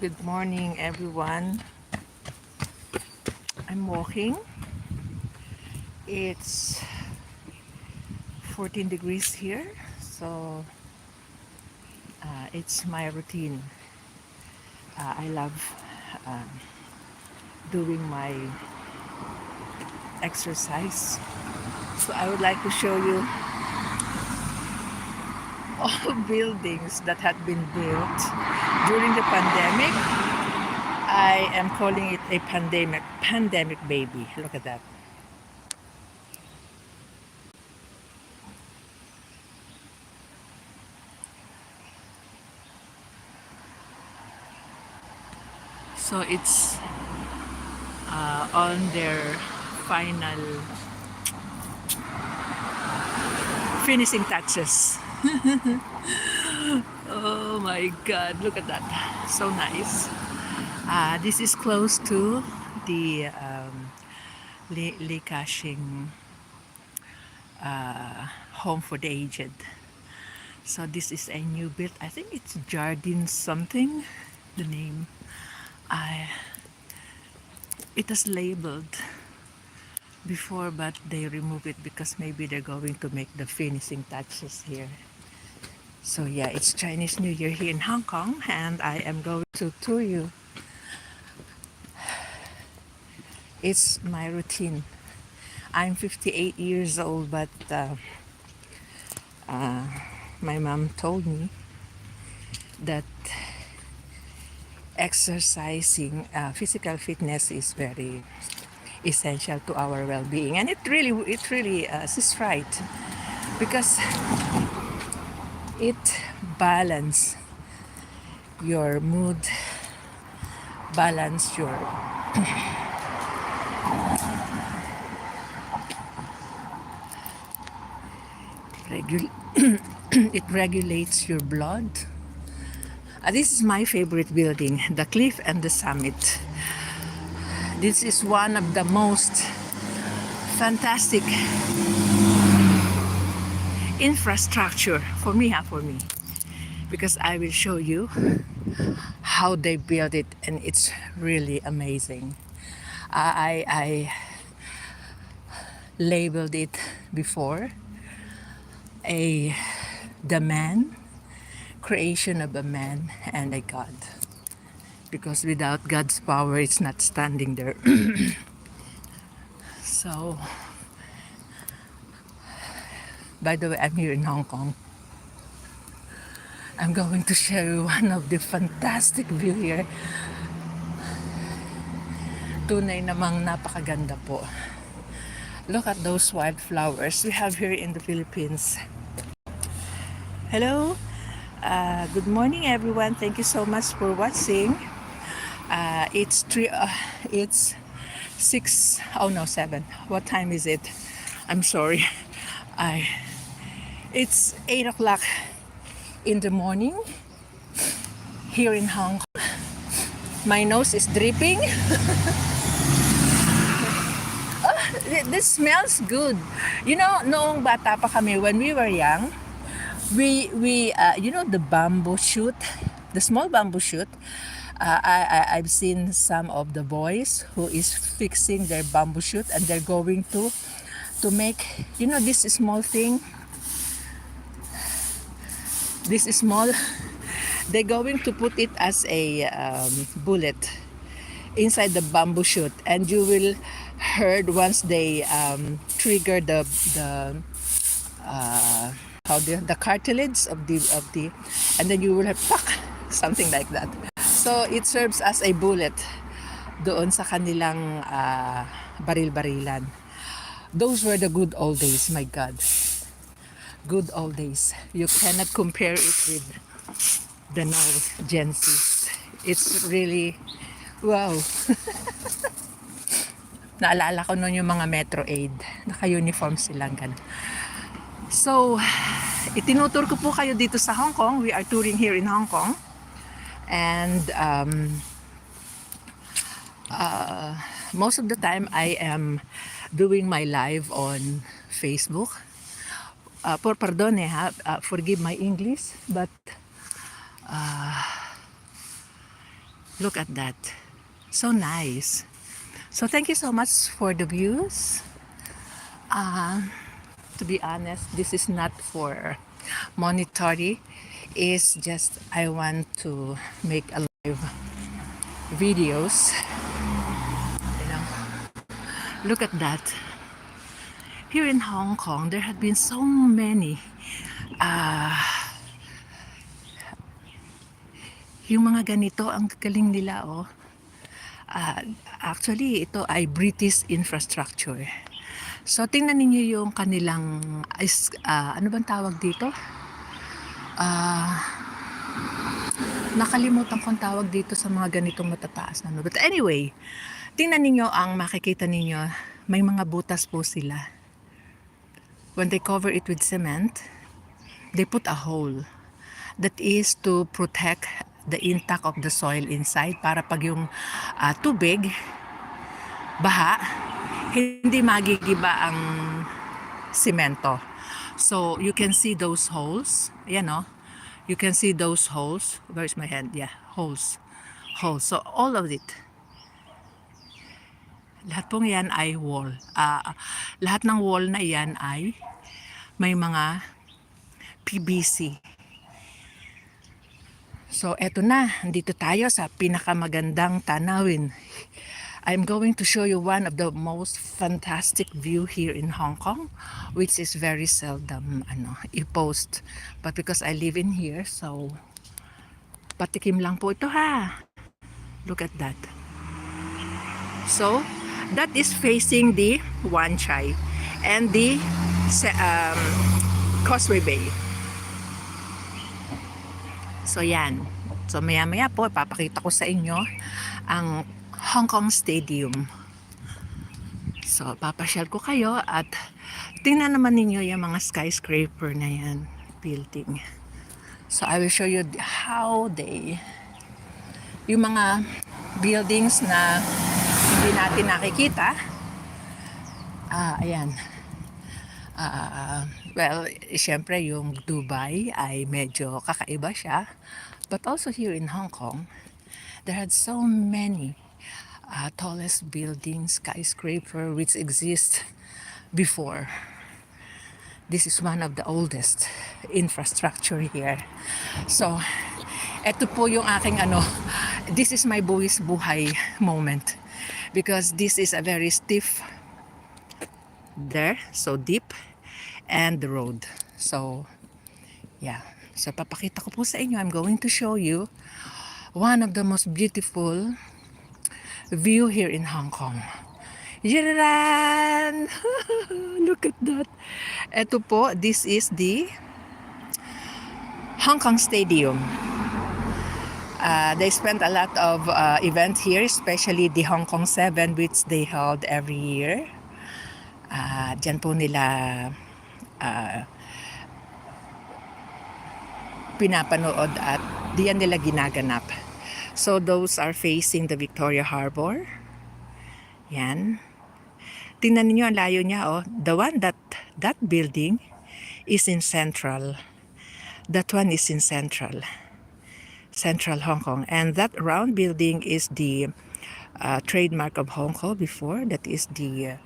Good morning, everyone. I'm walking. It's 14 degrees here, so it's my routine. I love uh, doing my exercise. So I would like to show you all buildings that had been built during the pandemic. I am calling it a pandemic baby. Look at that. So it's on their final finishing touches. Oh my god, look at that. So nice. This is close to the Li Ka-shing home for the aged. So this is a new build. I think it's Jardin something, the name. I it was labeled before, but they remove it because maybe they're going to make the finishing touches here. So yeah, it's Chinese New Year here in Hong Kong, and I am going to tour you. It's my routine. I'm 58 years old, but my mom told me that exercising, physical fitness is very essential to our well-being, and it really is right because it balance your mood, balance your it regulates your blood. This is my favorite building, the Cliff and the Summit. This is one of the most fantastic infrastructure for me, because I will show you how they build it, and it's really amazing. I labeled it before a the man creation of a man and a God, because without God's power it's not standing there. So by the way, I'm here in Hong Kong. I'm going to show you one of the fantastic view here. Tunay namang napakaganda po. Look at those wildflowers we have here in the Philippines. Hello, good morning everyone. Thank you so much for watching. It's 6, oh no, 7. What time is it? I'm sorry. I It's 8 o'clock in the morning here in Hong Kong. My nose is dripping. This smells good. You know, noong bata pa kami, when we were young, you know, the bamboo shoot, the small bamboo shoot. I've seen some of the boys who is fixing their bamboo shoot, and they're going to make, you know, this small thing. This is small. They're going to put it as a bullet inside the bamboo shoot, and you will heard once they trigger the the cartilage of the, and then you will have fuck something like that. So it serves as a bullet doon sa kanilang baril-barilan. Those were the good old days, my God. Good old days. You cannot compare it with the now Gen Z. It's really, wow. Naalala ko noon yung mga Metro Aid. Naka-uniform silang ganun. So, itinutur ko po kayo dito sa Hong Kong. We are touring here in Hong Kong. And most of the time I am doing my live on Facebook. Pardon forgive my English, but Look at that. So nice. So thank you so much for the views. To be honest, this is not for monetary. It's just I want to make a live videos. You know, look at that. Here in Hong Kong, there have been so many yung mga ganito, ang galing nila, oh. Actually, ito ay British infrastructure. So, tingnan niyo yung kanilang, ano bang tawag dito? Nakalimutan kong tawag dito sa mga ganitong matataas na. But anyway, tingnan niyo ang makikita niyo, may mga butas po sila. When they cover it with cement, they put a hole. That is to protect the intact of the soil inside para pag yung tubig, baha, hindi magigiba ang simento. So, you can see those holes. Ayan, no? You can see those holes. Where's my hand? Yeah, holes. Holes. So, all of it. Lahat pong yan ay wall. Lahat ng wall na yan ay may mga PVC. So, eto na. Dito tayo sa pinakamagandang tanawin. I'm going to show you one of the most fantastic view here in Hong Kong, which is very seldom i-post. But because I live in here, so patikim lang po ito, ha. Look at that. So, that is facing the Wan Chai and the Causeway Bay. So, yan. So, maya-maya po, ipapakita ko sa inyo ang Hong Kong Stadium. So, papasyal ko kayo at tingnan naman ninyo yung mga skyscraper na yan, building. So, I will show you how yung mga buildings na hindi natin nakikita. Ayan. Well, syempre yung Dubai ay medyo kakaiba siya. But also here in Hong Kong, there had so many tallest buildings, skyscraper, which exist before. This is one of the oldest infrastructure here. So, eto po yung aking this is my buwis buhay moment. Because this is a very stiff there, so deep, and the road. So, yeah. So, papakita ko po sa inyo. I'm going to show you one of the most beautiful view here in Hong Kong. Yaran! Look at that. Ito po, this is the Hong Kong Stadium. They spent a lot of events here, especially the Hong Kong 7, which they held every year. Diyan po nila pinapanood at diyan nila ginaganap. So those are facing the Victoria Harbor. Yan. Tingnan niyo ang layo niya, oh. The one that building is in Central. That one is in Central Hong Kong. And that round building is the trademark of Hong Kong before. That is the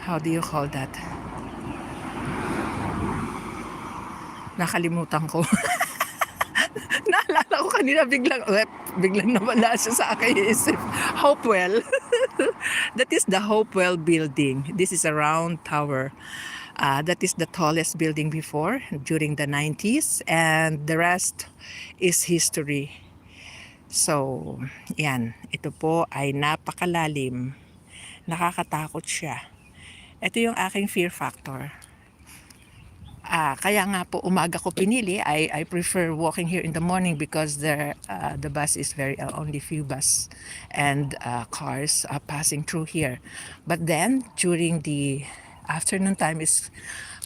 how do you call that? Nakalimutan ko. Naalala ko kanina, biglang nawala siya sa aking isip. Hopewell. That is the Hopewell building. This is a round tower. That is the tallest building before, during the 90s. And the rest is history. So, yan. Ito po ay napakalalim. Nakakatakot siya. Ito yung aking fear factor. Kaya nga po umaga ko pinili. I prefer walking here in the morning because the bus is only few bus and cars are passing through here. But then during the afternoon time is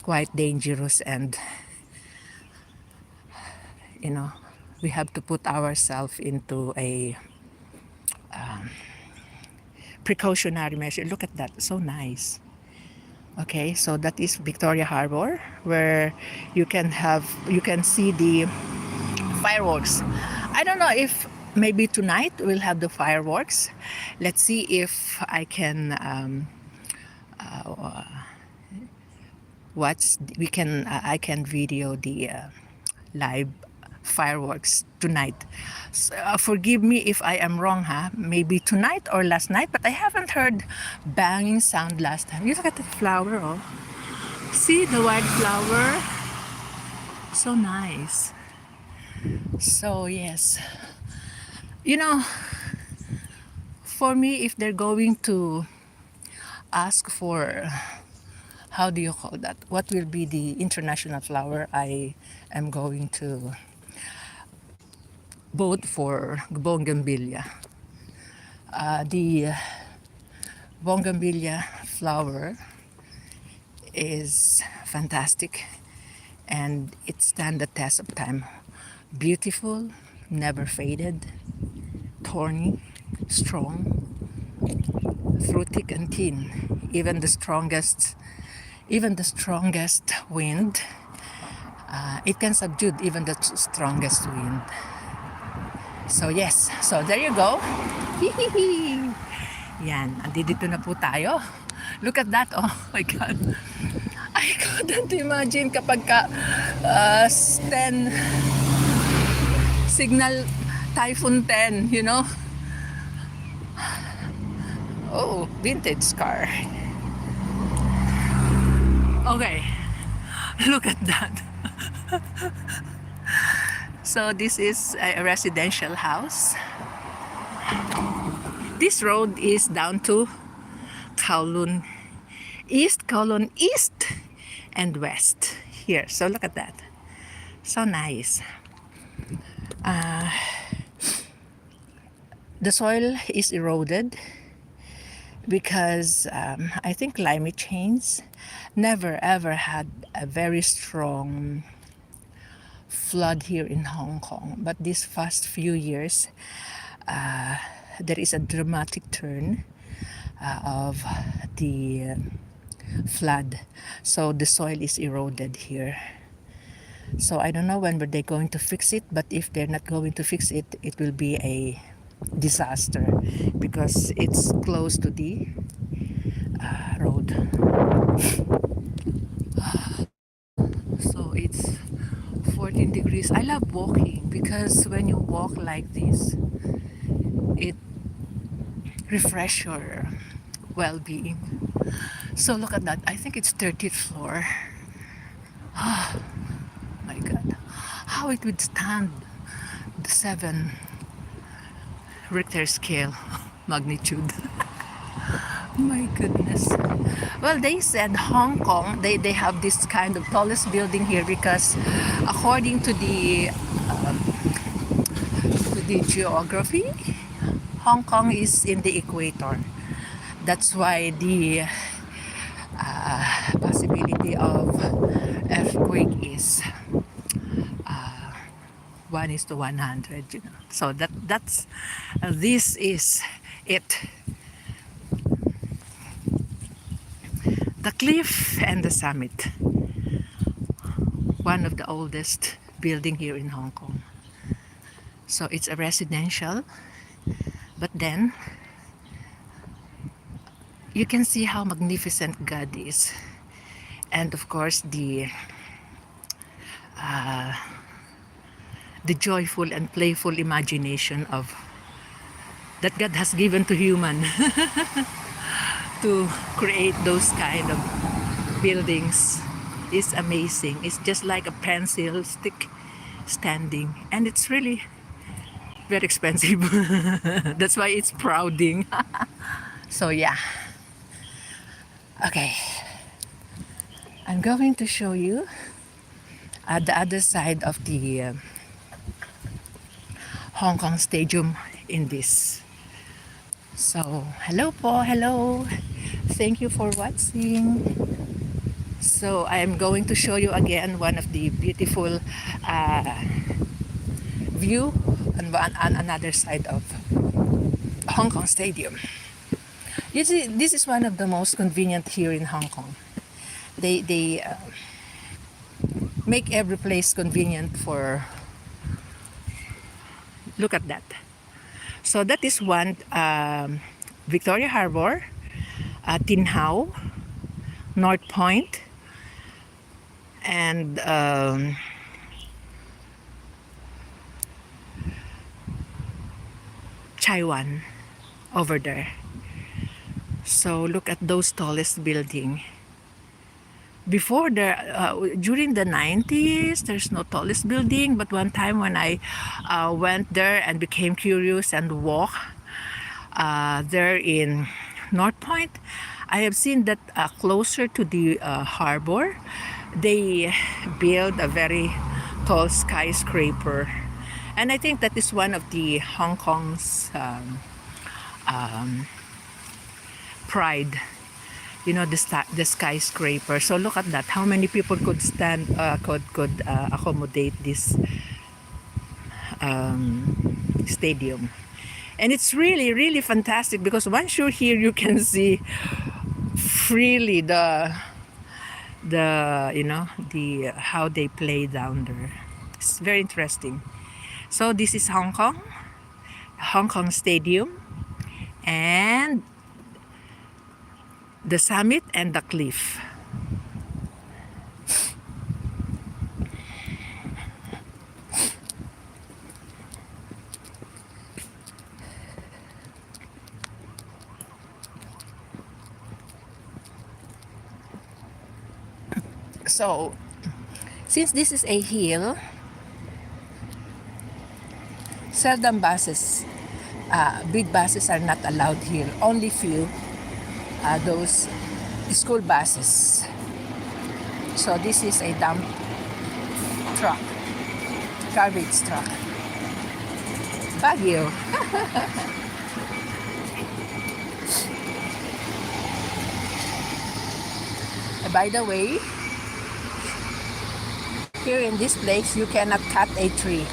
quite dangerous, and we have to put ourselves into a precautionary measure. Look at that, so nice. Okay, so that is Victoria Harbor, where you can see the fireworks. I don't know if maybe tonight we'll have the fireworks. Let's see if I can I can video the live fireworks tonight. So, forgive me if I am wrong, huh? Maybe tonight or last night, but I haven't heard banging sound last time. You look at the flower, oh. See the white flower? So nice. So yes, you know, for me, if they're going to ask for, how do you call that? What will be the international flower? I am going to vote for bougainvillea. The bougainvillea flower is fantastic and it stands the test of time. Beautiful, never faded, thorny, strong, through thick and thin. Even the strongest wind, it can subdue even the strongest wind. So yes, so there you go. Yan, andito na po tayo. Look at that, oh my God. I couldn't imagine kapag 10 signal Typhoon 10, you know. Oh, vintage car. Okay, look at that. So this is a residential house. This road is down to Kowloon East and West here. So look at that. So nice. The soil is eroded because I think climate change never ever had a very strong flood here in Hong Kong, but these past few years there is a dramatic turn of the flood, so the soil is eroded here. So I don't know when they're going to fix it, but if they're not going to fix it, it will be a disaster because it's close to the road. So it's 14 degrees. I love walking because when you walk like this, it refreshes your well-being. So look at that. I think it's 30th floor. Oh my God. How it would stand the 7 Richter scale magnitude. My goodness. Well, they said Hong Kong, they have this kind of tallest building here because according to the geography, Hong Kong is in the equator. That's why the possibility of earthquake is 1:100, you know. So that's this is it. The cliff and the summit, one of the oldest building here in Hong Kong. So it's a residential, but then you can see how magnificent God is, and of course the joyful and playful imagination of that God has given to human to create those kind of buildings is amazing. It's just like a pencil stick standing, and it's really very expensive. That's why it's prouding. So yeah, okay, I'm going to show you at the other side of the Hong Kong Stadium in this. So hello po, hello, thank you for watching. So I'm going to show you again one of the beautiful view on another side of Hong Kong Stadium. You see, this is one of the most convenient here in Hong Kong. They make every place convenient for Look at that. So that is one, Victoria Harbor, Tinhao, North Point, and Taiwan over there. So look at those tallest building. Before there, during the 90s, there's no tallest building. But one time when I went there and became curious and walked there in North Point, I have seen that closer to the harbor, they build a very tall skyscraper. And I think that is one of the Hong Kong's pride, you know, the skyscraper. So look at that, how many people could stand, could accommodate this stadium. And it's really, really fantastic because once you're here, you can see freely the you know, the how they play down there. It's very interesting. So this is Hong Kong Stadium, and the summit and the cliff. So since this is a hill, seldom buses, big buses are not allowed here. Only few, those school buses. So this is a dump truck, garbage truck. Baguio. By the way, here in this place, you cannot cut a tree.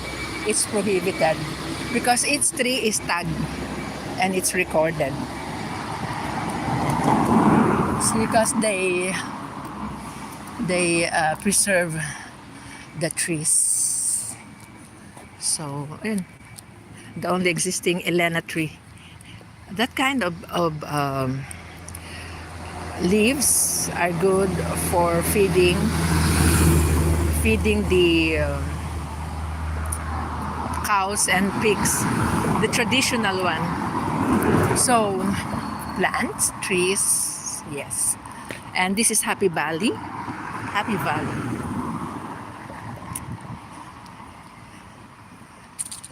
It's prohibited because each tree is tagged and it's recorded. It's because they preserve the trees. So the only existing Elena tree. That kind of leaves are good for feeding the cows and pigs, the traditional one. So plants, trees, yes. And this is Happy Valley. Happy Valley.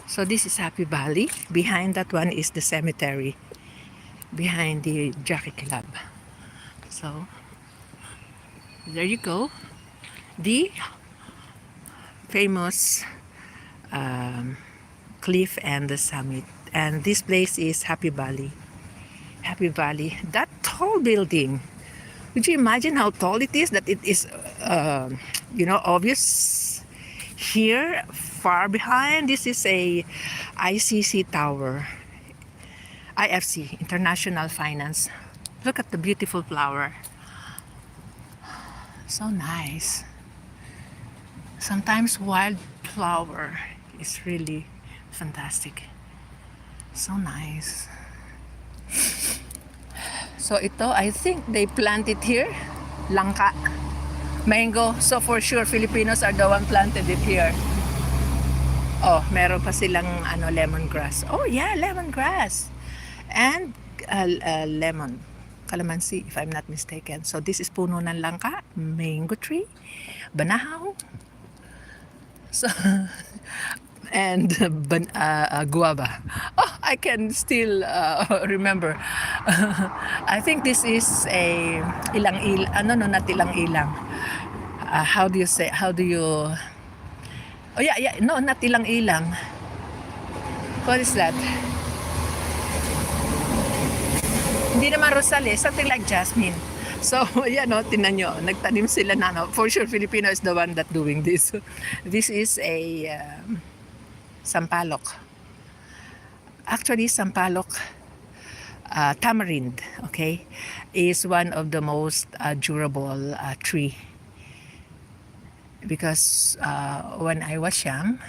So this is Happy Valley. Behind that one is the cemetery, behind the Jockey Club. So there you go, the famous cliff and the summit. And this place is Happy Valley. Happy Valley. That tall building, would you imagine how tall it is? That it is you know, obvious here. Far behind, this is a ICC tower, IFC, International Finance. Look at the beautiful flower. So nice. Sometimes wildflower is really fantastic. So nice. So ito, I think they planted here, langka, mango. So for sure, Filipinos are the one planted it here. Oh, meron pa silang lemongrass. Oh yeah, lemongrass. And lemon, calamansi, if I'm not mistaken. So this is puno ng langka, mango tree, banahaw. So and guava. Oh, I can still remember. I think this is a not ilang-ilang. How do you say? How do you? Oh yeah, no, not ilang-ilang. What is that? Hindi naman rosales, something like jasmine. So, yan o, tinan nyo, nagtanim sila na, no? For sure, Filipino is the one that doing this. This is a sampalok. Actually, sampalok, tamarind, okay, is one of the most durable tree. Because when I was young,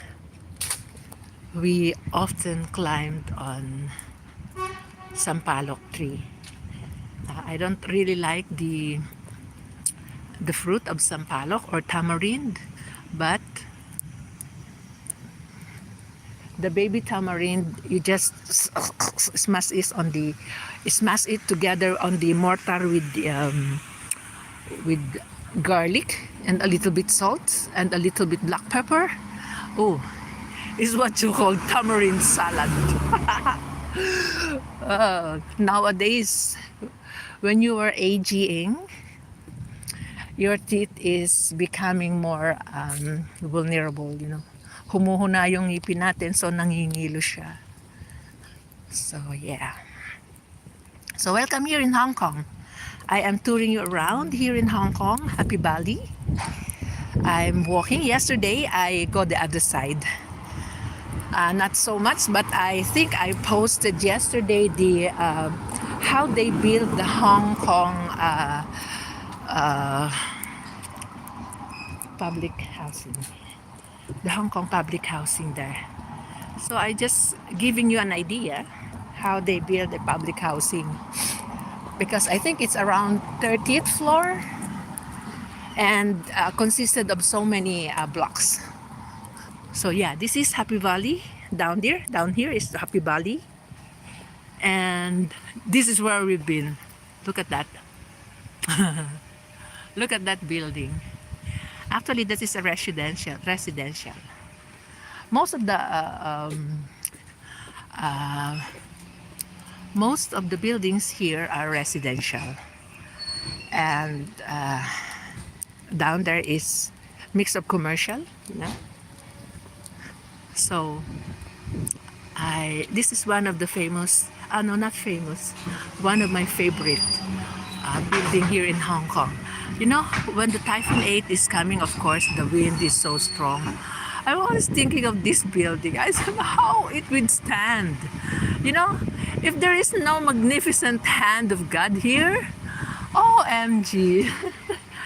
we often climbed on sampalok tree. I don't really like the fruit of sampalok or tamarind, but the baby tamarind, you just smash it together on the mortar with garlic and a little bit salt and a little bit black pepper. Oh, is what you call tamarind salad. Nowadays, when you are aging, your teeth is becoming more vulnerable, you know. Humuhuna yung ngipin natin, so nangingilo siya. So, yeah. So, welcome here in Hong Kong. I am touring you around here in Hong Kong, Happy Valley. I'm walking. Yesterday, I go the other side. Not so much, but I think I posted yesterday the how they build the Hong Kong public housing, the Hong Kong public housing there. So I just giving you an idea how they build the public housing, because I think it's around 30th floor and consisted of so many blocks. So yeah, this is Happy Valley. Down here is Happy Valley, and this is where we've been. Look at that. Look at that building. Actually, this is a residential. Most of the most of the buildings here are residential, and down there is mix of commercial, you know. So this is one of the famous, no, not famous, one of my favorite building here in Hong Kong. You know, when the Typhoon 8 is coming, of course, the wind is so strong. I was thinking of this building. I said, how it would stand. You know, if there is no magnificent hand of God here, OMG,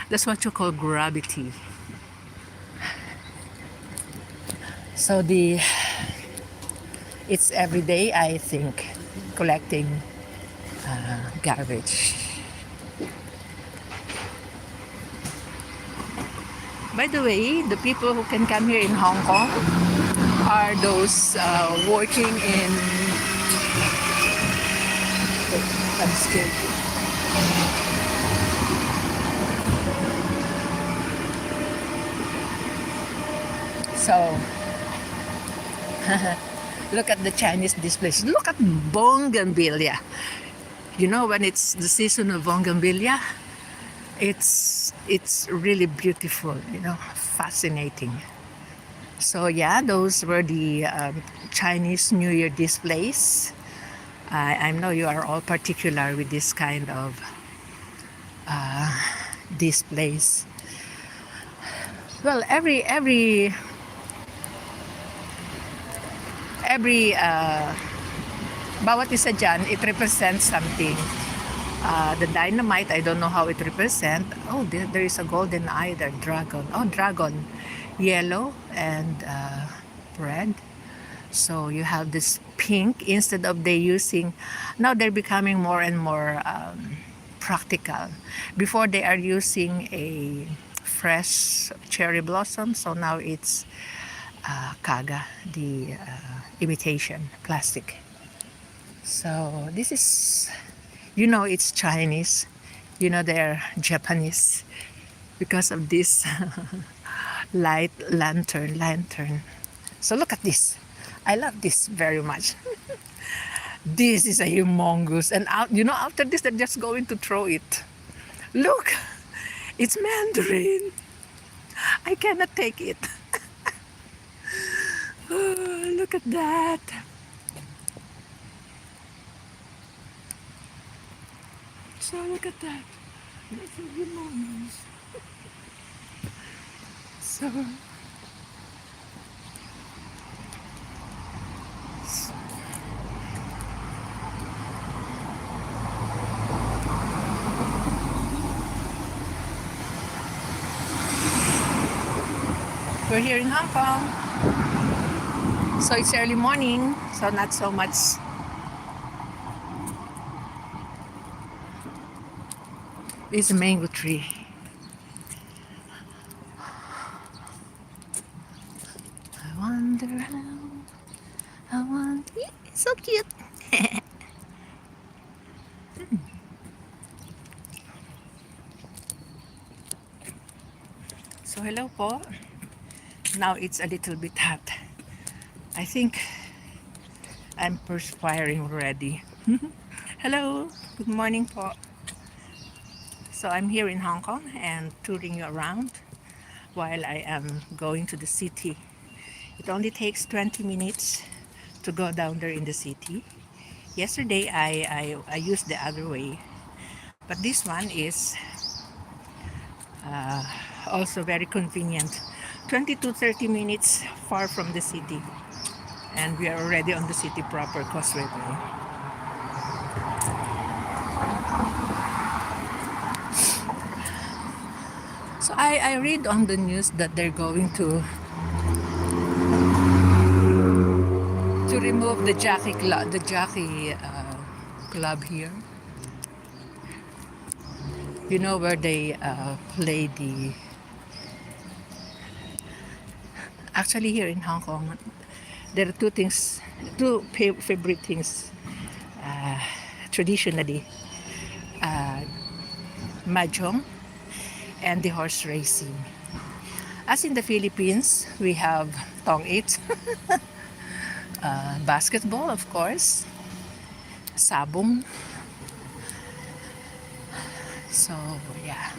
that's what you call gravity. So it's every day, I think, collecting garbage. By the way, the people who can come here in Hong Kong are those working in. I'm scared. So, look at the Chinese displays. Look at bougainvillea. You know, when it's the season of bougainvillea, it's really beautiful, you know, fascinating. So yeah, those were the Chinese New Year displays. I know you are all particular with this kind of displays. Well, every bawat isa dyan, it represents something. The dynamite, I don't know how it represents. Oh, there is a golden eye there, dragon. Oh, dragon, yellow and red. So you have this pink instead of they using. Now they're becoming more and more practical. Before they are using a fresh cherry blossom, so now it's kaga, the imitation plastic. So this is, you know, it's Chinese, you know, they're Japanese because of this light lantern. So look at this. I love this very much. This is a humongous, and you know, after this they're just going to throw it. Look, it's mandarin. I cannot take it. Oh, look at that. So look at that. That's a humongous. So we're here in Hong Kong. So it's early morning, so not so much. It's a mango tree. I wonder how, I want, it's so cute. So hello po. Now it's a little bit hot. I think I'm perspiring already. Hello, good morning po. So I'm here in Hong Kong and touring you around while I am going to the city. It only takes 20 minutes to go down there in the city. Yesterday I used the other way, but this one is also very convenient. 20 to 30 minutes far from the city, and we are already on the city proper, Causeway. So I read on the news that they're going to remove the jockey club here. You know where they play the. Actually, here in Hong Kong, there are two favorite things traditionally: mahjong and the horse racing. As in the Philippines, we have tong it, basketball, of course, sabong. So yeah.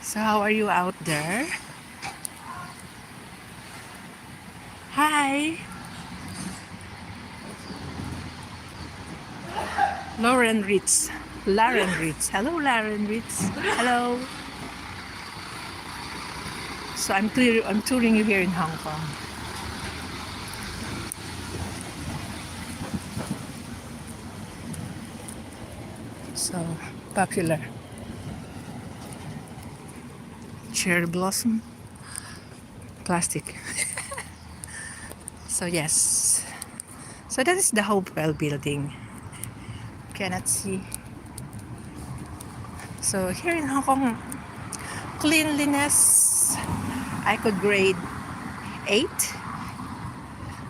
So how are you out there? Hi, Lauren Ritz. Lauren Ritz. Hello, Lauren Ritz. Hello. So I'm touring you here in Hong Kong. So popular. Cherry blossom. Plastic. So yes. So that is the Hopewell building. Cannot see. So here in Hong Kong, cleanliness, I could grade 8.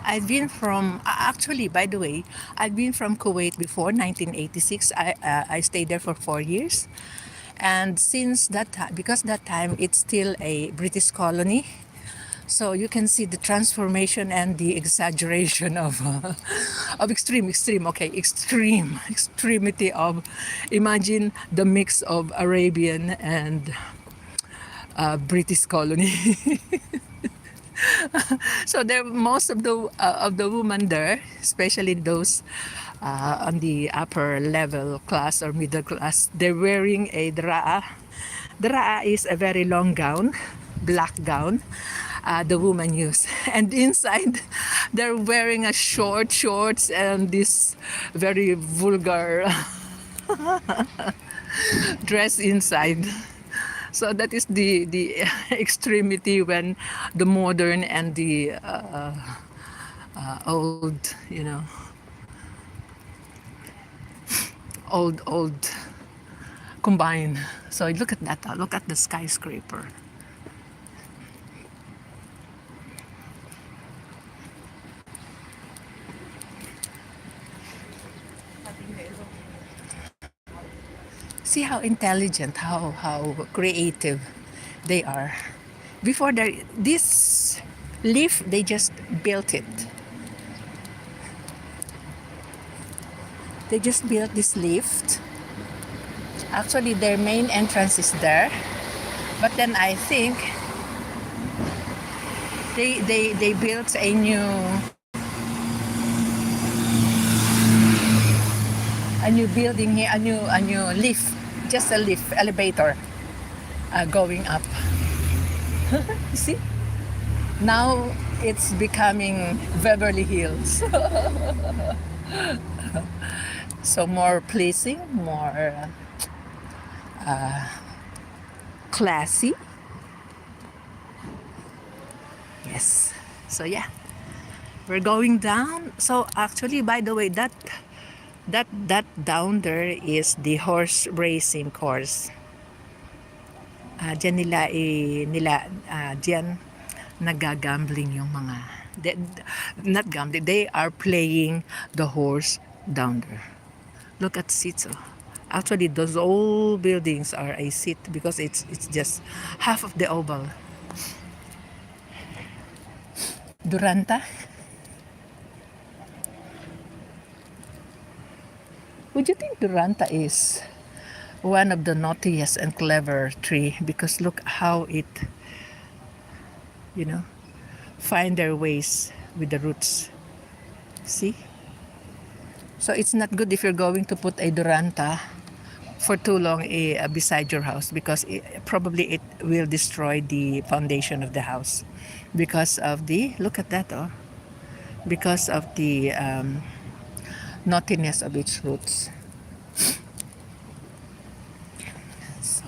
I've been from, actually, by the way, I've been from Kuwait before, 1986. I stayed there for 4 years. And since that time, because that time it's still a British colony, so you can see the transformation and the exaggeration of extremity of, imagine the mix of Arabian and British colony. So there, most of the women there, especially those on the upper level class or middle class, they're wearing a draa. Draa is a very long gown, black gown. The women use, and inside they're wearing a shorts and this very vulgar dress inside. So that is the extremity when the modern and the old, old combine. So look at that. Look at the skyscraper. See how intelligent, how creative they are. Before this leaf, they just built it. They just built this lift. Actually, their main entrance is there, but then I think they built a new building here, a new lift, just a lift elevator going up. You see? Now it's becoming Beverly Hills. So more pleasing, more classy. Yes. So yeah, we're going down. So actually, by the way, that down there is the horse racing course. Diyan diyan nagagambling yung mga, they, not gambling, they are playing the horse down there. Look at seats. Oh. Actually, those old buildings are a seat because it's just half of the oval. Duranta. Would you think Duranta is one of the naughtiest and clever tree? Because look how it, you know, find their ways with the roots. See? So it's not good if you're going to put a Duranta for too long beside your house, because probably it will destroy the foundation of the house because of the, look at that, oh, because of the naughtiness of its roots. So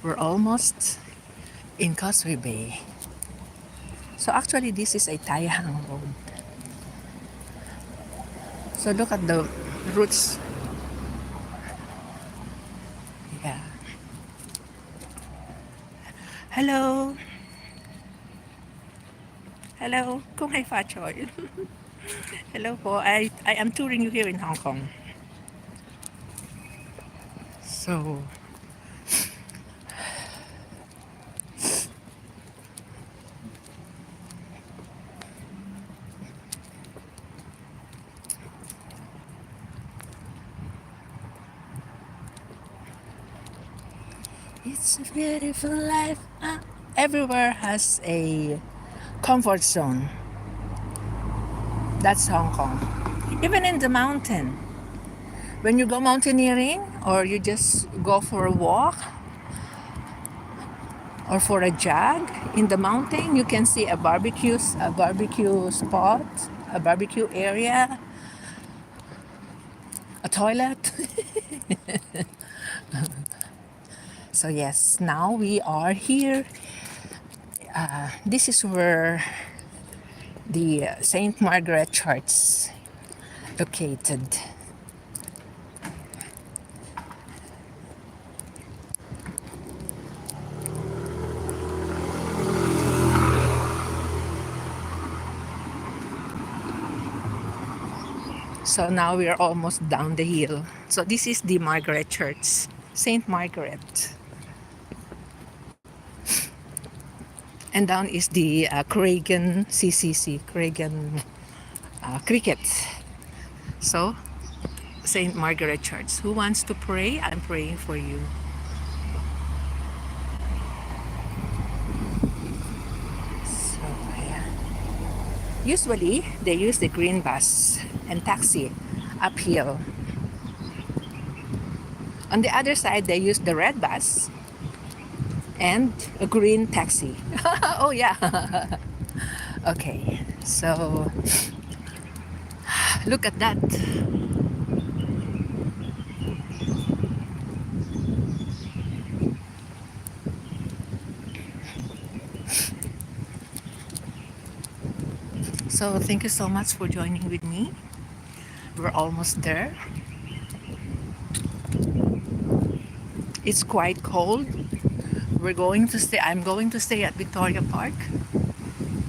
we're almost in Causeway Bay. So actually this is a TaiHang road. So look at the roots. Yeah. Hello. Hello. Kung hai fa choy. Hello po. I am touring you here in Hong Kong. So it's a beautiful life. Everywhere has a comfort zone. That's Hong Kong. Even in the mountain. When you go mountaineering or you just go for a walk or for a jog in the mountain, you can see a barbecue spot, a barbecue area, a toilet. So yes, now we are here. This is where the St. Margaret Church located. So now we are almost down the hill. So this is the Margaret Church, St. Margaret. And down is the Cragen CCC, Cragen Cricket. So, St. Margaret Church. Who wants to pray? I'm praying for you. So, yeah. Usually, they use the green bus and taxi uphill. On the other side, they use the red bus and a green taxi. Oh yeah. Okay, so look at that. So thank you so much for joining with me. We're almost there. It's quite cold. I'm going to stay at Victoria Park.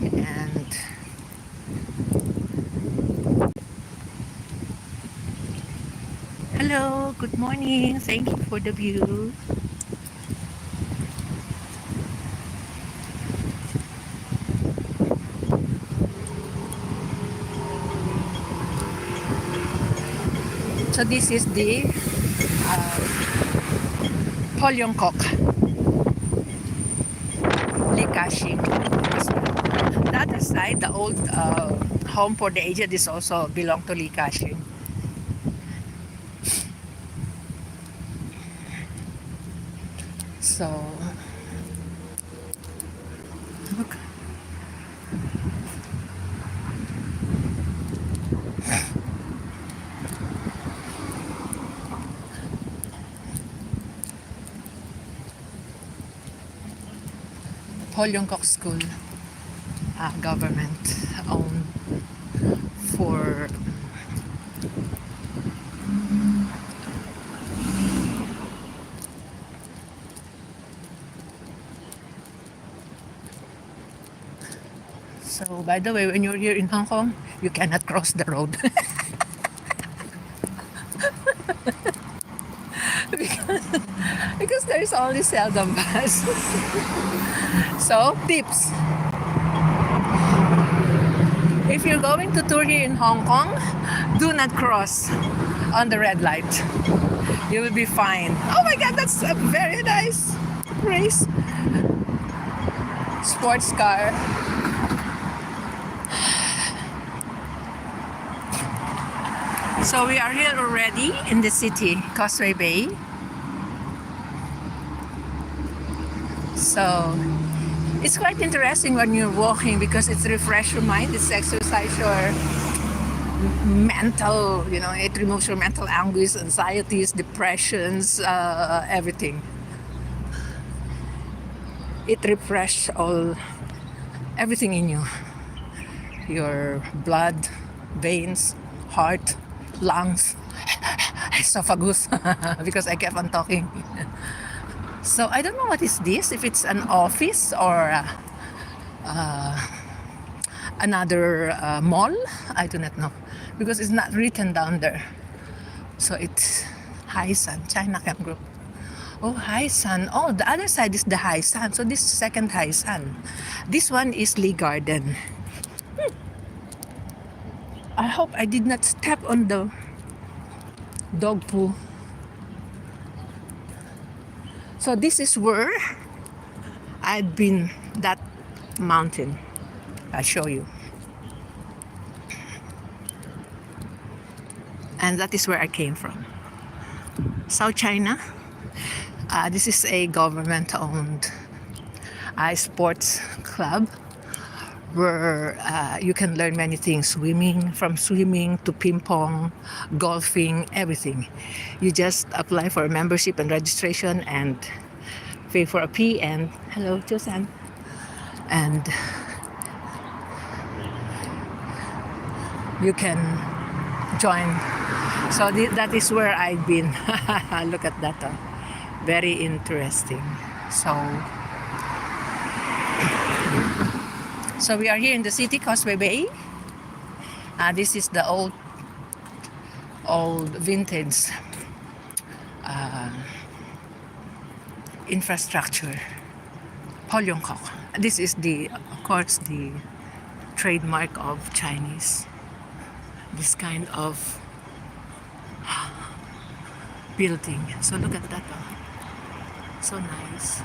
And hello, good morning. Thank you for the view. So this is the Polyongkok Likashing. The other side, the old home for the aged, is also belong to Likashing. So look. Holyoke School, government owned for So, by the way, when you're here in Hong Kong, you cannot cross the road. because, because there is only seldom bus. So, tips. If you're going to tour here in Hong Kong, do not cross on the red light. You will be fine. Oh my God, that's a very nice race. Sports car. So we are here already in the city, Causeway Bay. So it's quite interesting when you're walking because it's refresh your mind, it's exercise your mental, it removes your mental anguish, anxieties, depressions, everything. It refreshes everything in you. Your blood, veins, heart, lungs, esophagus, because I kept on talking. So I don't know what is this, if it's an office or another mall, I do not know, because it's not written down there. So it's Haisan, China Camp Group. Oh, Haisan. Oh, the other side is the Haisan. So this is second Haisan. This one is Lee Garden. I hope I did not step on the dog poo. So this is where I'd been, that mountain. I'll show you. And that is where I came from. South China. This is a government-owned sports club where you can learn many things, from swimming to ping pong, golfing, everything. You just apply for a membership and registration and pay for a fee, and hello, Josan, and you can join. So that is where I've been. Look at that. Very interesting. So we are here in the city, Causeway Bay. This is the old vintage infrastructure, Holyoke. This is of course, the trademark of Chinese. This kind of building. So look at that. So nice.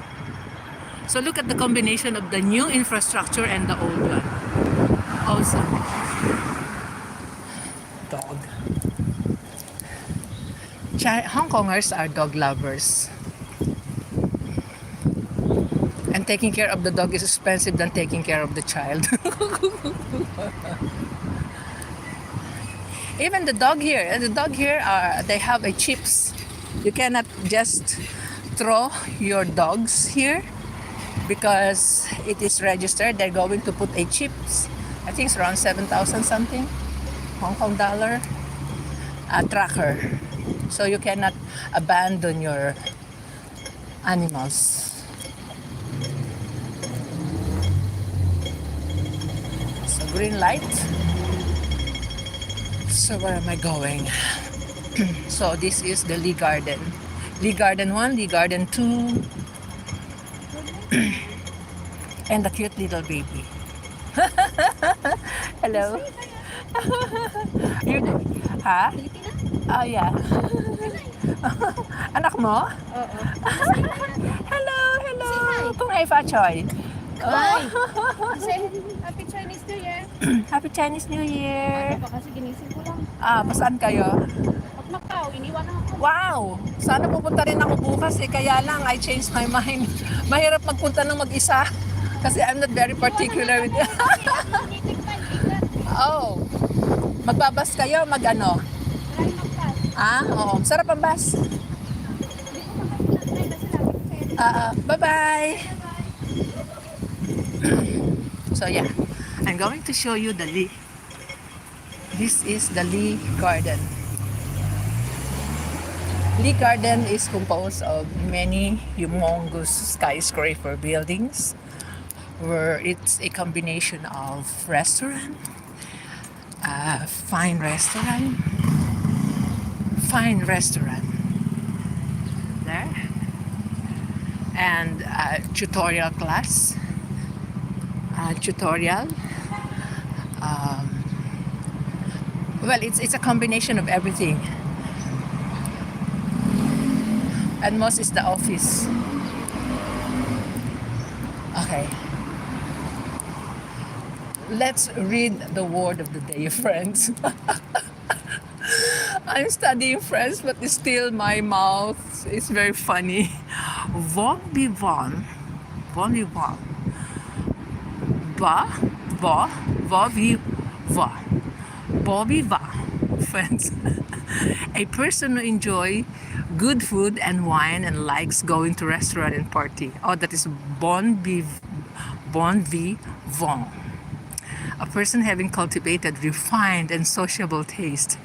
So look at the combination of the new infrastructure and the old one. Awesome. Dog. Hong Kongers are dog lovers. And taking care of the dog is expensive than taking care of the child. Even the dog here, they have a chips. You cannot just throw your dogs here because it is registered. They're going to put a chips. I think it's around 7,000 something Hong Kong dollar tracker. So you cannot abandon your animals. So green light. So where am I going? So this is the Lee Garden. Lee Garden 1, Lee Garden 2. And the cute little baby. Hello. Ha? Oh yeah. Anak mo? Oo. Hello, hello. Kung ay fa choy. Hi. Say, Happy Chinese New Year. Happy Chinese New Year. Ano ba kasi ginising ko lang. Pasaan kayo? At Macau, iniwan ako. Wow! Sana pupunta rin ako bukas kaya lang I changed my mind. Mahirap magpunta ng mag-isa kasi I'm not very particular with Oh. Magbabas kayo, mag-ano? Maraming magpas. Oo. Sarap ang bus. Hindi ko makapag-try kasi lagi ko sa'yo. Bye-bye! So yeah, I'm going to show you the Lee. This is the Lee Garden. Lee Garden is composed of many humongous skyscraper buildings where it's a combination of restaurant, fine restaurant, there, and tutorial class, tutorial. Well, it's a combination of everything. And most is the office. Okay. Let's read the word of the day, friends. I'm studying French, but still my mouth is very funny. Bon vivant. Bon vivant. Va, va, va viva. Bon vivant, friends. A person who enjoys good food and wine and likes going to restaurant and party. Oh, that is bon vivant. A person having cultivated refined and sociable taste,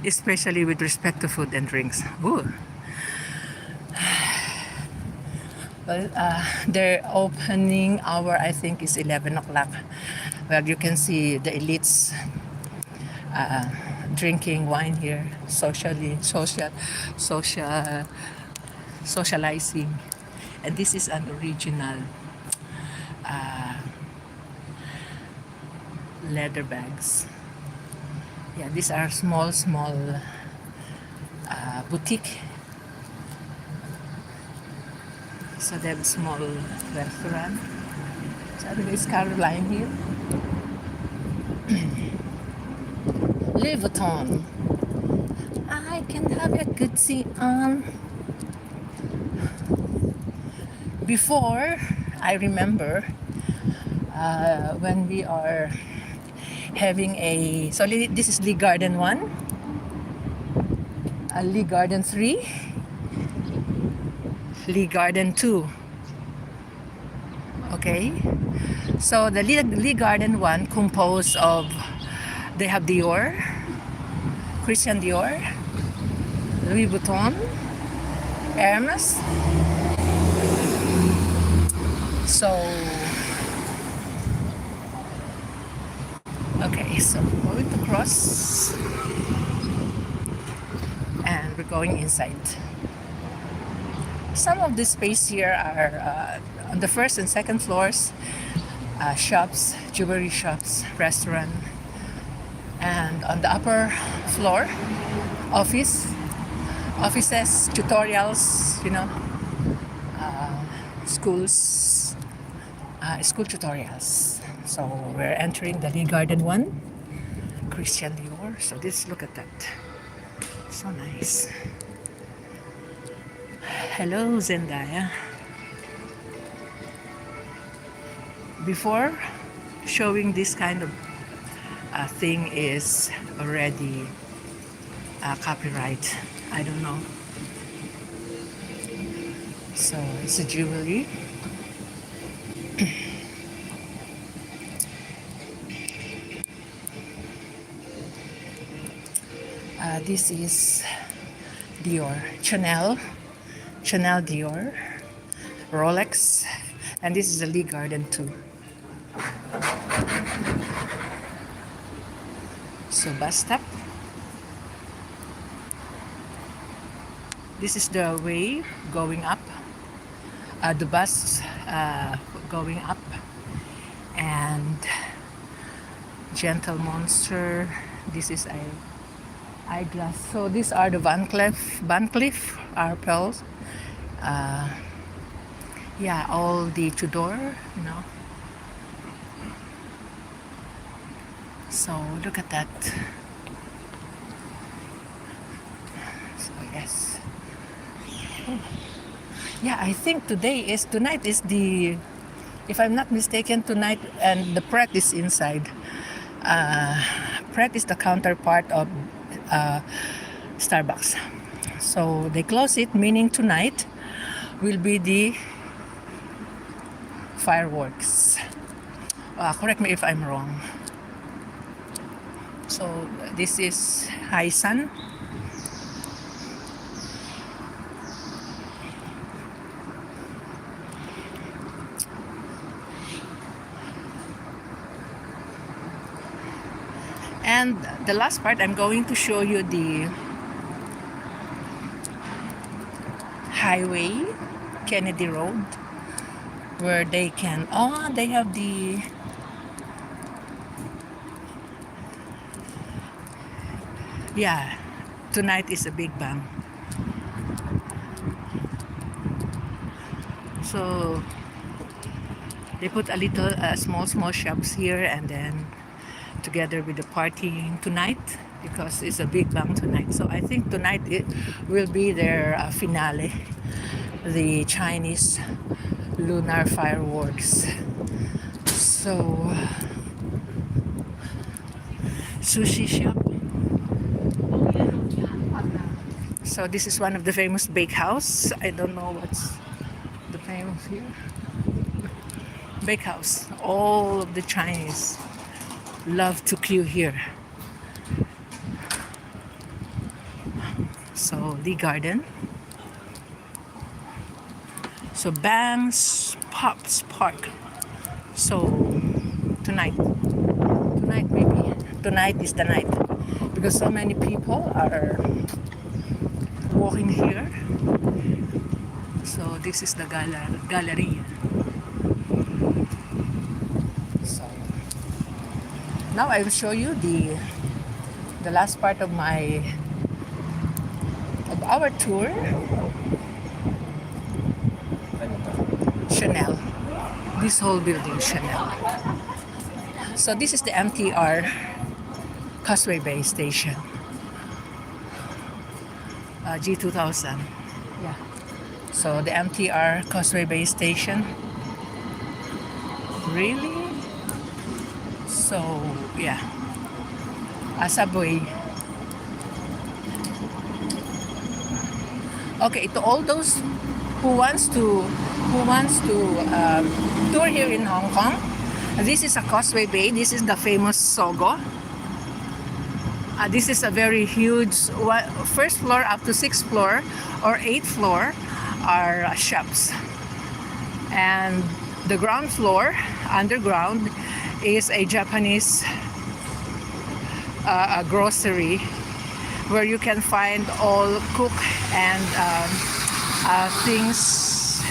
especially with respect to food and drinks. Ooh. Well, their opening hour, I think, is 11 o'clock. Well, you can see the elites drinking wine here, socializing. And this is an original leather bags. Yeah, these are small boutique. So they have a small restaurant. So there's Caroline here. Louis Vuitton. I can have a good seat on. Before, I remember when we are having a, so this is Lee Garden 1, Lee Garden 3, Lee Garden 2. Okay, so the Lee Garden 1 composed of, they have Dior, Christian Dior, Louis Vuitton, Hermes. So okay, so we're going to cross and we're going inside. Some of the space here are on the first and second floors, shops, jewelry shops, restaurant, and on the upper floor, offices, tutorials, you know, schools, school tutorials. So we're entering the Lee Garden 1, Christian Dior. So this, look at that, so nice. Hello, Zendaya. Before showing this kind of thing is already copyright. I don't know. So it's a jewelry. This is Dior, Chanel Dior, Rolex, and this is the Lee Garden 2. So bus stop. This is the way going up. The bus going up, and Gentle Monster. This is a eyeglass. So these are the Van Cleef pearls. Yeah, all the Tudor, you know. So look at that. So yes. Oh. Yeah, I think tonight is the, if I'm not mistaken, tonight, and the Pret is inside. Pret is the counterpart of Starbucks. So they close it, meaning tonight will be the fireworks. Correct me if I'm wrong. So this is Haisan. And the last part, I'm going to show you the highway, Kennedy Road, where they can, they have the, yeah, tonight is a big bang. So they put a little small shops here, and then together with the partying tonight, because it's a big bang tonight. So I think tonight it will be their finale, the Chinese lunar fireworks. So sushi shop. So this is one of the famous bakehouse. I don't know what's the famous here. Bakehouse. All of the Chinese love to queue here. So the garden. So Bangs Pops Park. So tonight maybe. Tonight is the night, because so many people are walking here. So this is the gallery. So now I will show you the last part of our tour. Chanel. This whole building, Chanel. So this is the MTR Causeway Bay Station. G2000. Yeah. So the MTR Causeway Bay Station. Really? So yeah. A subway. Okay, to all those who wants to tour here in Hong Kong, this is a Causeway Bay. This is the famous Sogo. This is a very huge, first floor up to 6th floor or 8th floor are shops, and the ground floor underground is a Japanese grocery, where you can find all cook and things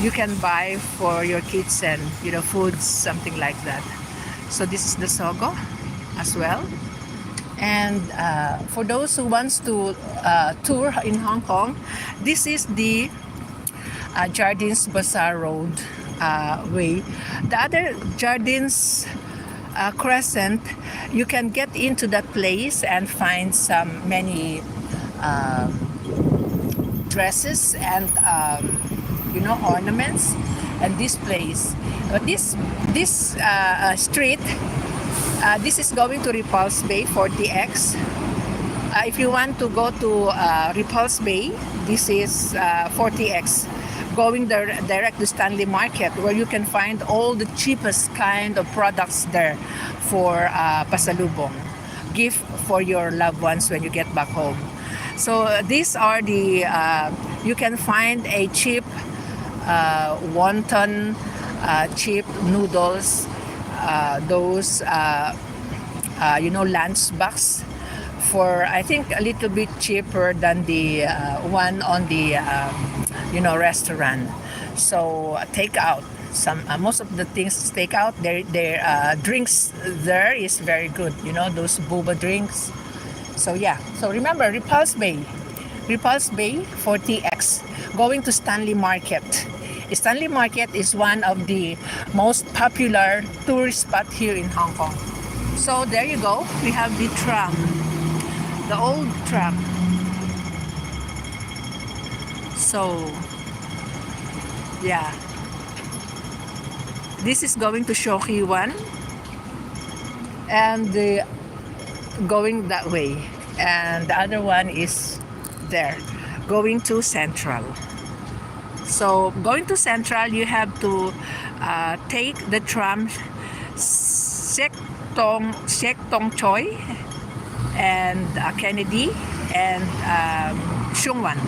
you can buy for your kids, and foods, something like that. So this is the Sogo as well. And for those who wants to tour in Hong Kong, this is the Jardins Bazaar Road way. The other Jardins Crescent, you can get into that place and find many dresses and ornaments, and this place. But this street, this is going to Repulse Bay 40X. If you want to go to Repulse Bay, this is 40X, going direct to Stanley Market, where you can find all the cheapest kind of products there for pasalubong, gift for your loved ones when you get back home. So these are the you can find a cheap wonton, cheap noodles, those lunchbox for, I think, a little bit cheaper than the one on the restaurant. So take out some, most of the things take out. Their drinks there is very good, those boba drinks. So yeah, so remember, Repulse Bay 40X, going to Stanley Market. Stanley Market is one of the most popular tourist spot here in Hong Kong. So there you go, we have the tram, the old tram. So yeah, this is going to Shoki 1 and going that way, and the other one is there, going to Central. So going to Central, you have to take the tram Sek Tong Choi and Kennedy and Shungwan.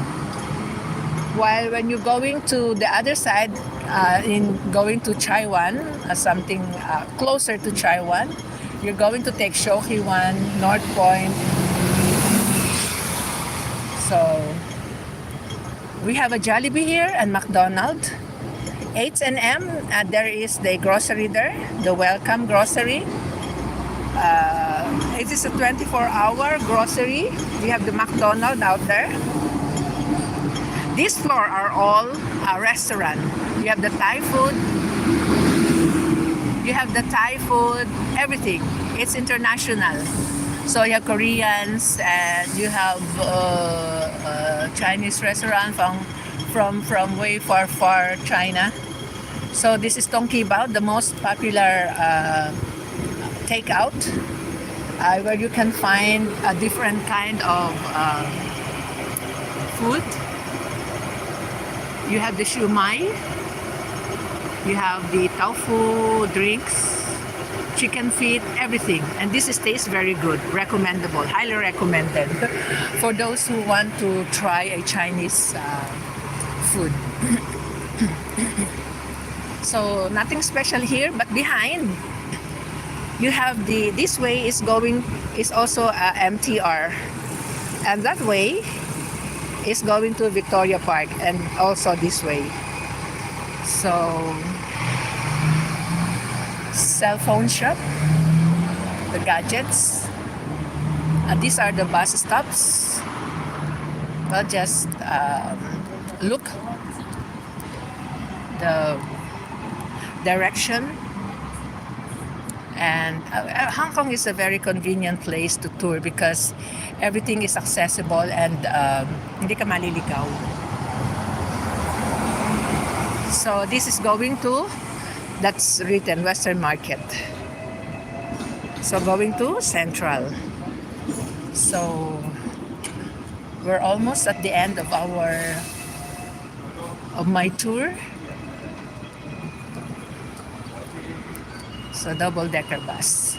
While when you're going to the other side, in going to Chaiwan, something closer to Chaiwan, you're going to take Shohiwan, North Point. So we have a Jollibee here and McDonald's. H&M, there is the grocery there, the Welcome grocery. It is a 24-hour grocery. We have the McDonald's out there. This floor are all restaurant. You have the Thai food. You have the Thai food, everything. It's international. So you have Koreans and you have Chinese restaurant from way far China. So this is Tong Bao, the most popular takeout, where you can find a different kind of food. You have the shumai, you have the tofu drinks, chicken feet, everything. And this tastes very good, recommendable, highly recommended for those who want to try a Chinese food. So nothing special here, but behind you have this way is also MTR, and that way is going to Victoria Park, and also this way. So cell phone shop, the gadgets, and these are the bus stops. Well, just look the direction. And Hong Kong is a very convenient place to tour because everything is accessible and hindi ka maliligaw. So this is going to, that's written Western Market. So going to Central. So we're almost at the end of my tour. So double-decker bus.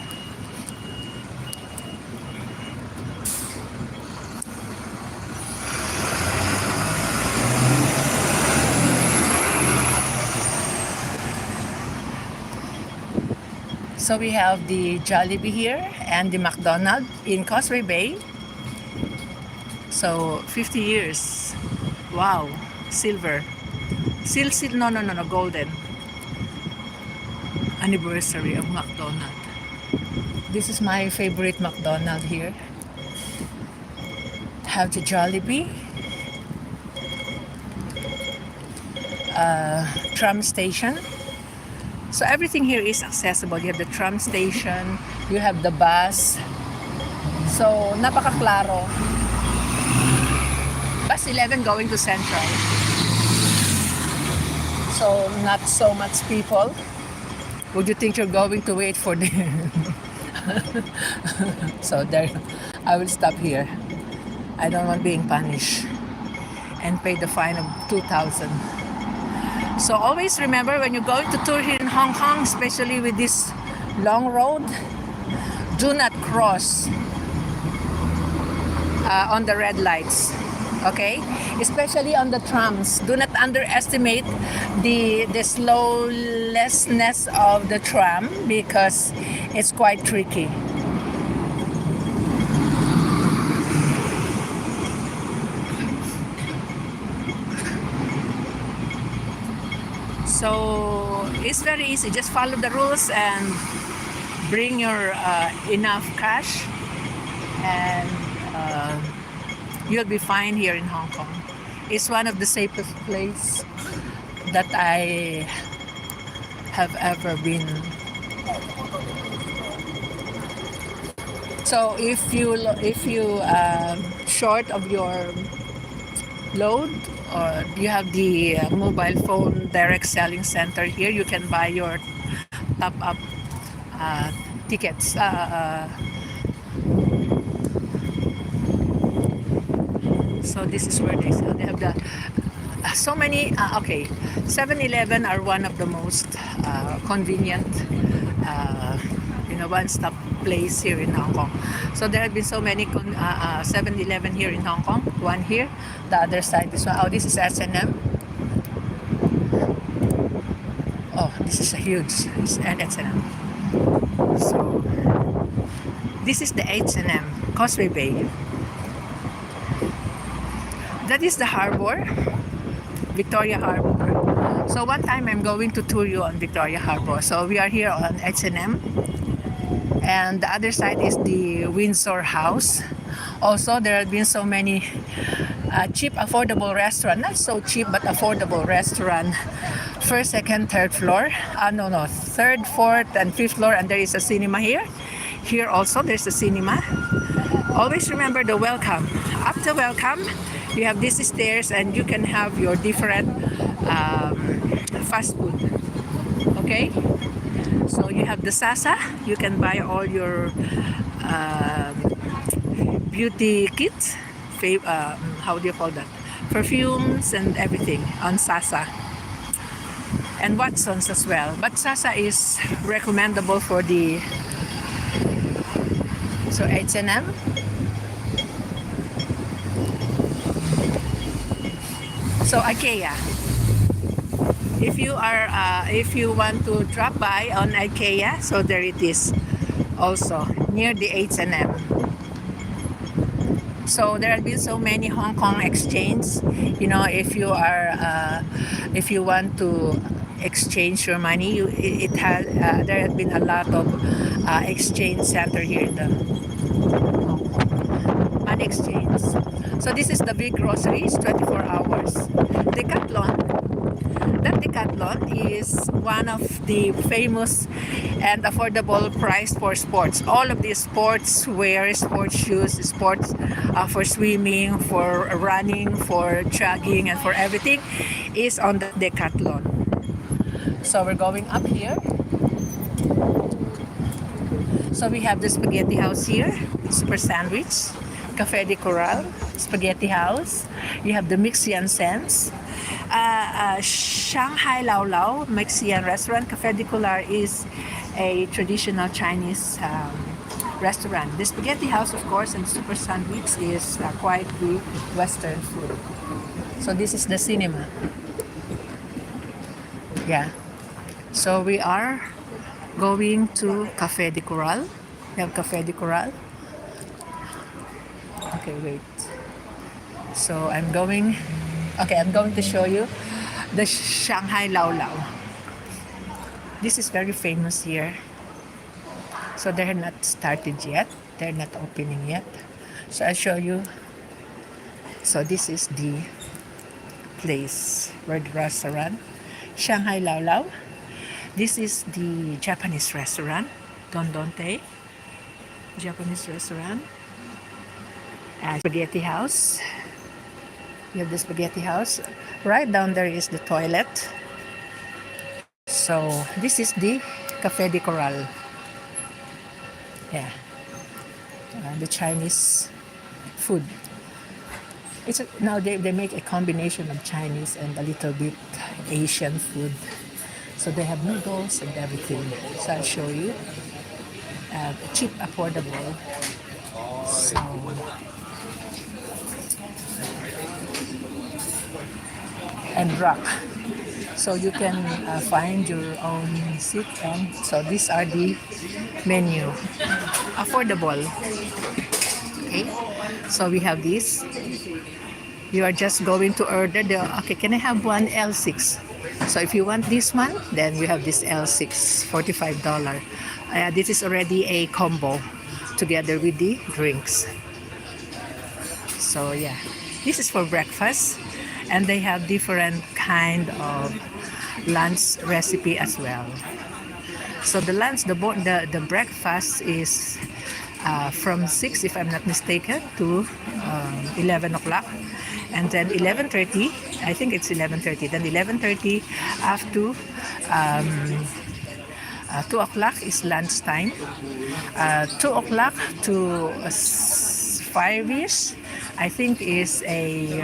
So we have the Jollibee here and the McDonald's in Causeway Bay. So 50 years. Wow, silver. No, golden. Anniversary of McDonald's. This is my favorite McDonald's here. Have the Jollibee, tram station. So everything here is accessible. You have the tram station, you have the bus. So napakaklaro. Bus 11 going to Central. So not so much people. Would you think you're going to wait for the... So there, I will stop here. I don't want being punished and pay the fine of 2,000. So always remember when you're going to tour here in Hong Kong, especially with this long road, do not cross on the red lights. Okay, especially on the trams. Do not underestimate the slowlessness of the tram because it's quite tricky. So it's very easy. Just follow the rules and bring your enough cash, and you'll be fine here in Hong Kong. It's one of the safest places that I have ever been. So if you short of your load, or you have the mobile phone direct selling center here, you can buy your top up tickets. So this is where they have the so many. Okay, 7-Eleven are one of the most convenient one-stop place here in Hong Kong. So there have been so many 7-Eleven here in Hong Kong. One here, the other side, this one. Oh, this is S&M. Oh, this is a huge S&M. So this is the H&M, Causeway Bay. That is the harbor, Victoria Harbor. So one time I'm going to tour you on Victoria Harbor. So we are here on H&M, and the other side is the Windsor House. Also, there have been so many cheap, affordable restaurant. Not so cheap, but affordable restaurant. First, second, third floor. Third, fourth, and fifth floor, and there is a cinema here. Here also, there's a cinema. Always remember the welcome. After welcome, you have these stairs, and you can have your different fast food. Okay, so you have the Sasa. You can buy all your beauty kits. How do you call that? Perfumes and everything on Sasa. And Watsons as well. But Sasa is recommendable for the H&M. So IKEA. If you want to drop by on IKEA, so there it is, also near the H&M. So there have been so many Hong Kong exchange. If you want to exchange your money, there have been a lot of exchange center here in the Hong Kong. Money exchange. So this is the big groceries, 24 hours. That Decathlon is one of the famous and affordable price for sports. All of these sports wear, sports shoes, sports for swimming, for running, for jogging, and for everything is on the Decathlon. So we're going up here. So we have the Spaghetti House here, Super Sandwich, Cafe de Coral, Spaghetti House. You have the Mexican Sense. Shanghai Lao Lao Mexican restaurant. Cafe de Coral is a traditional Chinese restaurant. The Spaghetti House, of course, and Super Sandwich is quite the Western food. So this is the cinema. Yeah. So we are going to Cafe de Coral. We have Cafe de Coral. Okay, wait. So I'm going to show you the Shanghai Lao Lao. This is very famous here. So they're not started yet. They're not opening yet. So I'll show you. So this is the place where the restaurant, Shanghai Lao Lao. This is the Japanese restaurant, Don Donte. Japanese restaurant. Spaghetti House. You have the Spaghetti House. Right down there is the toilet. So this is the Cafe de Coral. Yeah, the Chinese food. Now they make a combination of Chinese and a little bit Asian food. So they have noodles and everything. So I'll show you. Cheap, affordable. So and rock. So you can find your own seat, and so these are the menu. Affordable. Okay. So we have this. You are just going to order okay, can I have one L6? So if you want this one, then we have this L6, $45. This is already a combo together with the drinks. So yeah, this is for breakfast, and they have different kind of lunch recipe as well. So the lunch, the breakfast is from 6, if I'm not mistaken, to 11 o'clock. And then 11:30, I think it's 11:30. Then 11:30 up to 2 o'clock is lunchtime. 2 o'clock to 5-ish, I think, is a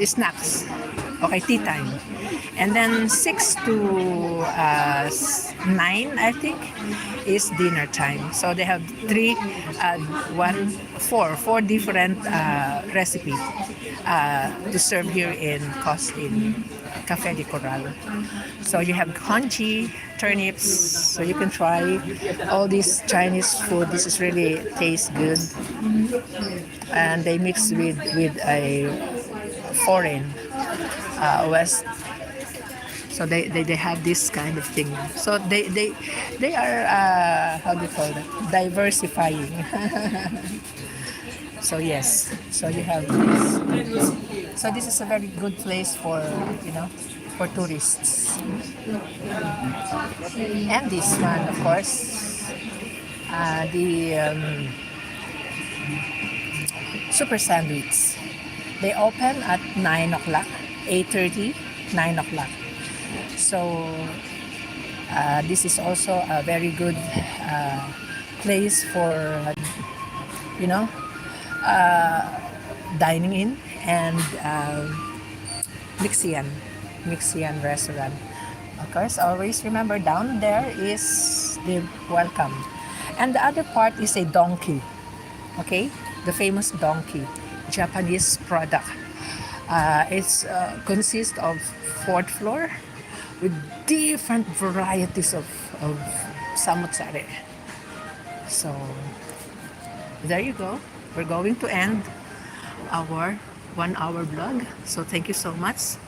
snacks. Okay, tea time. And then 6 to 9, I think, is dinner time. So they have four different recipes to serve here in Café de Corral. So you have congee, turnips, so you can try all this Chinese food. This is really tastes good, and they mix with a foreign West. So they have this kind of thing. So they are how do you call that? Diversifying. So yes, so you have this. So this is a very good place for for tourists. And this one, of course, the super sandwich. They open at 9 o'clock, 8:30, 9 o'clock. So this is also a very good place for you know dining in, and Mixian restaurant. Of course, always remember down there is the welcome, and the other part is a donkey. Okay, the famous donkey, Japanese product. It's consists of fourth floor with different varieties of samotsare. So there you go. We're going to end our 1 hour vlog. So thank you so much.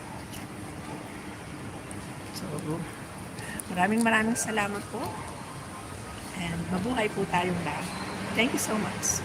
So maraming salamat po. And mabuhay po tayong lahat. Thank you so much.